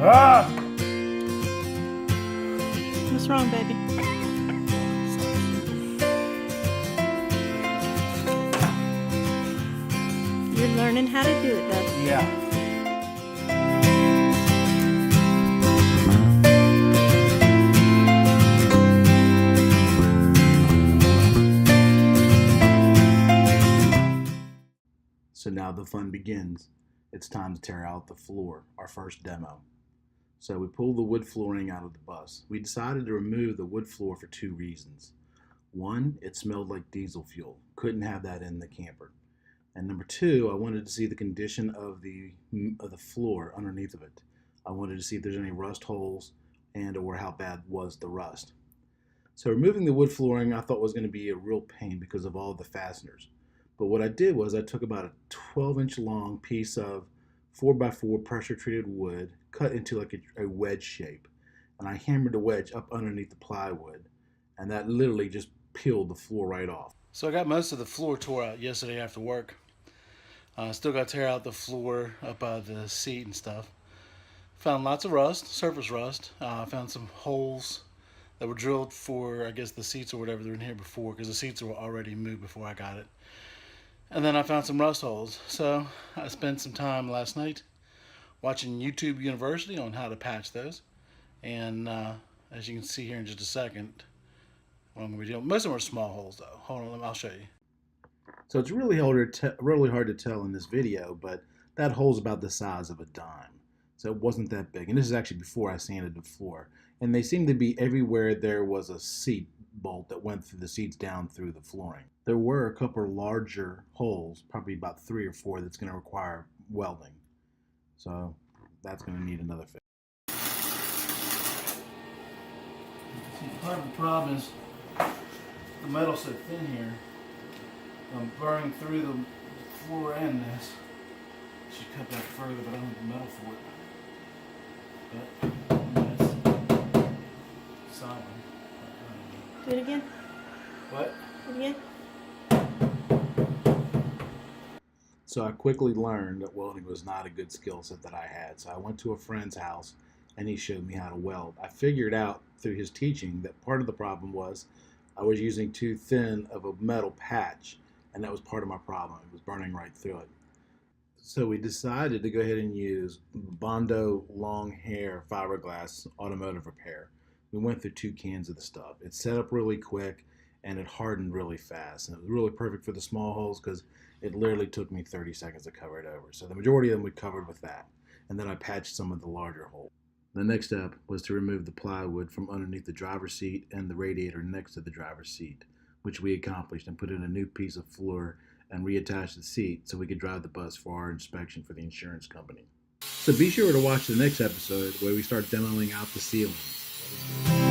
Ah! What's wrong, baby? You're learning how to do it, though. Yeah. So now the fun begins. It's time to tear out the floor, our first demo. So we pulled the wood flooring out of the bus. We decided to remove the wood floor for two reasons. One, it smelled like diesel fuel. Couldn't have that in the camper. And number two, I wanted to see the condition of the floor underneath of it. I wanted to see if there's any rust holes and or how bad was the rust. So removing the wood flooring I thought was going to be a real pain because of all the fasteners. But what I did was I took about a 12-inch long piece of 4x4 pressure treated wood cut into like a wedge shape. And I hammered the wedge up underneath the plywood. And that literally just peeled the floor right off. So I got most of the floor tore out yesterday after work. Still got to tear out the floor up out of the seat and stuff. Found lots of rust, surface rust. Found some holes that were drilled for, I guess, the seats or whatever that were in here before, because the seats were already moved before I got it. And then I found some rust holes. So I spent some time last night watching YouTube University on how to patch those. And as you can see here in just a second, what I'm going to be doing. Most of them are small holes though. Hold on, I'll show you. So it's really hard to tell in this video, but that hole's about the size of a dime. So it wasn't that big. And this is actually before I sanded the floor. And they seem to be everywhere there was a seat bolt that went through the seats down through the flooring. There were a couple larger holes, probably about 3 or 4, that's going to require welding. So that's going to need another fix. Part of the problem is the metal's so thin here. I'm burning through the floor and this. Should cut that further, but I don't have the metal for it. But that's solid. Do it again. What? Do it again. So I quickly learned that welding was not a good skill set that I had. So I went to a friend's house and he showed me how to weld. I figured out through his teaching that part of the problem was I was using too thin of a metal patch, and that was part of my problem. It was burning right through it. So we decided to go ahead and use Bondo long hair fiberglass automotive repair. We went through 2 cans of the stuff. It set up really quick and it hardened really fast. And it was really perfect for the small holes because it literally took me 30 seconds to cover it over. So the majority of them we covered with that. And then I patched some of the larger holes. The next step was to remove the plywood from underneath the driver's seat and the radiator next to the driver's seat, which we accomplished, and put in a new piece of floor and reattached the seat so we could drive the bus for our inspection for the insurance company. So be sure to watch the next episode where we start demoing out the ceilings.